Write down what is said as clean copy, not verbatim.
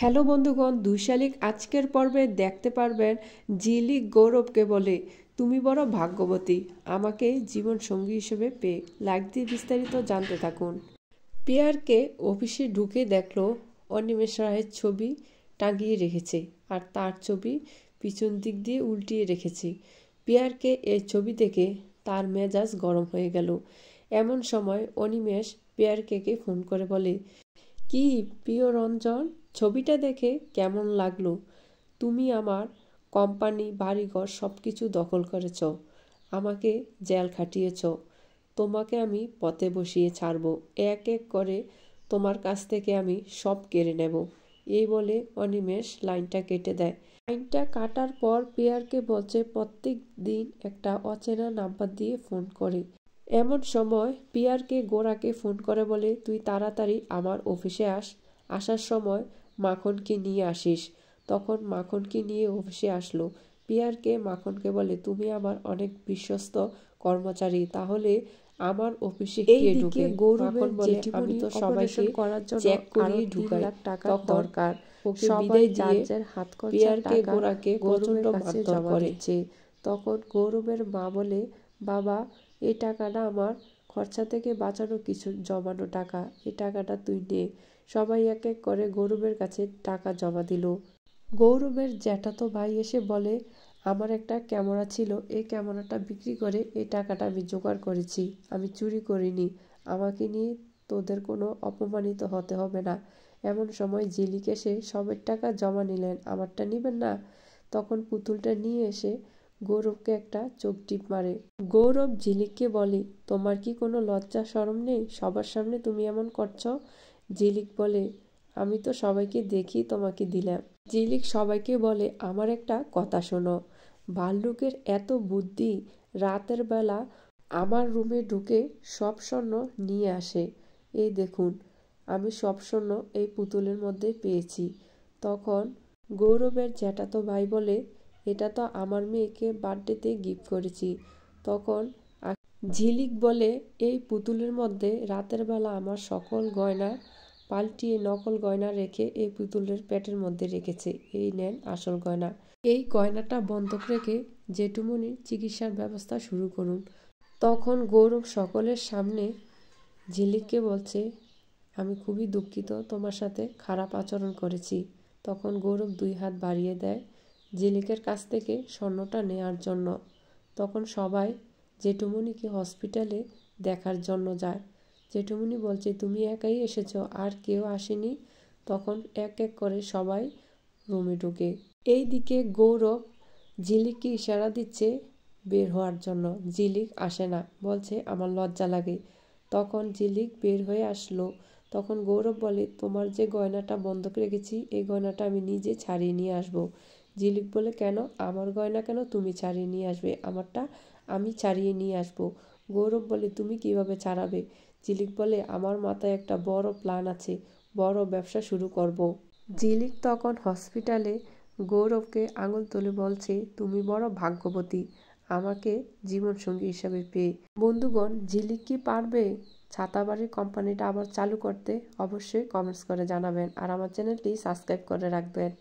Hello বন্ধুগণ, ২ শালিক আজকের পর্বে দেখতে পারবেন ঝিলিক গৌরবকে বলে, তুমি বড় ভাগ্যবতী আমাকে জীবন সঙ্গী হিসেবে পেয়ে। লাইক দিয়ে বিস্তারিত জানতে থাকুন। পিয়ারকে অফিসে ঢুকে দেখলো অনিমেষ রায়ের ছবি টাঙিয়ে রেখেছে আর তার ছবি পিছন দিক দিয়ে উল্টিয়ে রেখেছে। পিয়ারকে এই ছবি দেখে তার মেজাজ গরম হয়ে গেল। এমন সময় অনিমেষ পিয়ারকে ফোন করে বলে, কি প্রিয় রঞ্জন, ছবিটা দেখে কেমন লাগলো? তুমি আমার কোম্পানি, বাড়িঘর সব কিছু দখল করেছ, আমাকে জেল খাটিয়েছ, তোমাকে আমি পথে বসিয়ে ছাড়ব, এক এক করে তোমার কাছ থেকে আমি সব কেড়ে নেব। এই বলে অনিমেষ লাইনটা কেটে দেয়। লাইনটা কাটার পর পিয়ারকে বলছে প্রত্যেক দিন একটা অচেনা নাম্বার দিয়ে ফোন করে। এমন সময় পিয়ারকে গোরাকে ফোন করে বলে, তুই তাড়াতাড়ি আমার অফিসে আসার সময় মাখনকে নিয়ে আসিস। তখন মাখনকে নিয়ে অফিসে আসলো। পিয়ারকে মাখনকে বলে, তুমি আমার অনেক বিশ্বস্ত কর্মচারী, তাহলে আমার অফিসে কে ঢুকে? মাখন বলে, আমি তো সবাইকে চেক করিয়ে ঢুকাই, তখন দরকার ওকে বিদায় দিয়ে পিয়ারকে গোরাকে প্রচন্ড মারধর করেছে। তখন গৌরবের মা বলে, বাবা, এই টাকাটা আমার খরচা থেকে বাঁচানো কিছু জমানো টাকা, এই টাকাটা তুই নে। সবাই এক এক করে গৌরবের কাছে টাকা জমা দিল। গৌরবের জ্যাঠাতো ভাই এসে বলে, আমার একটা ক্যামেরা ছিল, এই ক্যামেরাটা বিক্রি করে এই টাকাটা আমি জোগাড় করেছি, আমি চুরি করিনি, আমাকে নিয়ে তোদের কোনো অপমানিত হতে হবে না। এমন সময় ঝিলিক এসে সবের টাকা জমা নিলেন, আমারটা নিবেন না? তখন পুতুলটা নিয়ে এসে গৌরবকে একটা চোখ টিপ মারে। গৌরব ঝিলিককে বলে, তোমার কি কোনো লজ্জা শরম নেই? সবার সামনে তুমি এমন করছো? ঝিলিক বলে, আমি তো সবাইকে দেখি তোমাকে দিলাম। ঝিলিক সবাইকে বলে, আমার একটা কথা শোনো, ভাল্লুকের এত বুদ্ধি, রাতের বেলা আমার রুমে ঢুকে সব স্বর্ণ নিয়ে আসে। এই দেখুন, আমি সব স্বর্ণ এই পুতুলের মধ্যে পেয়েছি। তখন গৌরবের জ্যাঠাতো ভাই বলে, এটা তো আমার মেয়েকে বার্থডেতে গিফট করেছি। তখন ঝিলিক বলে, এই পুতুলের মধ্যে রাতের বেলা আমার সকল গয়না পাল্টিয়ে নকল গয়না রেখে এই পুতুলের পেটের মধ্যে রেখেছে, এই নেন আসল গয়না। এই গয়নাটা বন্ধক রেখে জেঠুমনির চিকিৎসার ব্যবস্থা শুরু করুন। তখন গৌরব সকলের সামনে ঝিলিককে বলছে, আমি খুবই দুঃখিত, তোমার সাথে খারাপ আচরণ করেছি। তখন গৌরব 2 হাত বাড়িয়ে দেয় ঝিলিকের কাছ থেকে স্বর্ণটা নেয়ার জন্য। তখন সবাই জেঠুমনিকে হসপিটালে দেখার জন্য যায়। জেঠুমনি বলছে, তুমি একাই এসেছো, আর কেউ আসেনি? তখন এক এক করে সবাই রুমে ঢুকে। এইদিকে গৌরব ঝিলিককে ইশারা দিচ্ছে বের হওয়ার জন্য। ঝিলিক আসে না, বলছে আমার লজ্জা লাগে। তখন ঝিলিক বের হয়ে আসলো। তখন গৌরব বলে, তোমার যে গয়নাটা বন্ধক রেখেছি, এই গয়নাটা আমি নিজে ছাড়িয়ে নিয়ে আসবো। ঝিলিক বলে, কেন? আমার গয়না কেন তুমি ছাড়িয়ে নিয়ে আসবে? আমারটা আমি ছাড়িয়ে নিয়ে আসবো। গৌরব বলে, তুমি কিভাবে ছাড়াবে? ঝিলিক বলে, আমার মাথায় একটা বড় প্ল্যান আছে, বড় ব্যবসা শুরু করব। ঝিলিক তখন হসপিটালে গৌরবকে আঙুল তুলে বলছে, তুমি বড় ভাগ্যবতী আমাকে জীবনসঙ্গী হিসাবে পেয়ে। বন্ধুগণ, ঝিলিক কি পারবে ছাতাবাড়ির কোম্পানিটা আবার চালু করতে? অবশ্যই কমেন্টস করে জানাবেন আর আমার চ্যানেলটি সাবস্ক্রাইব করে রাখবেন।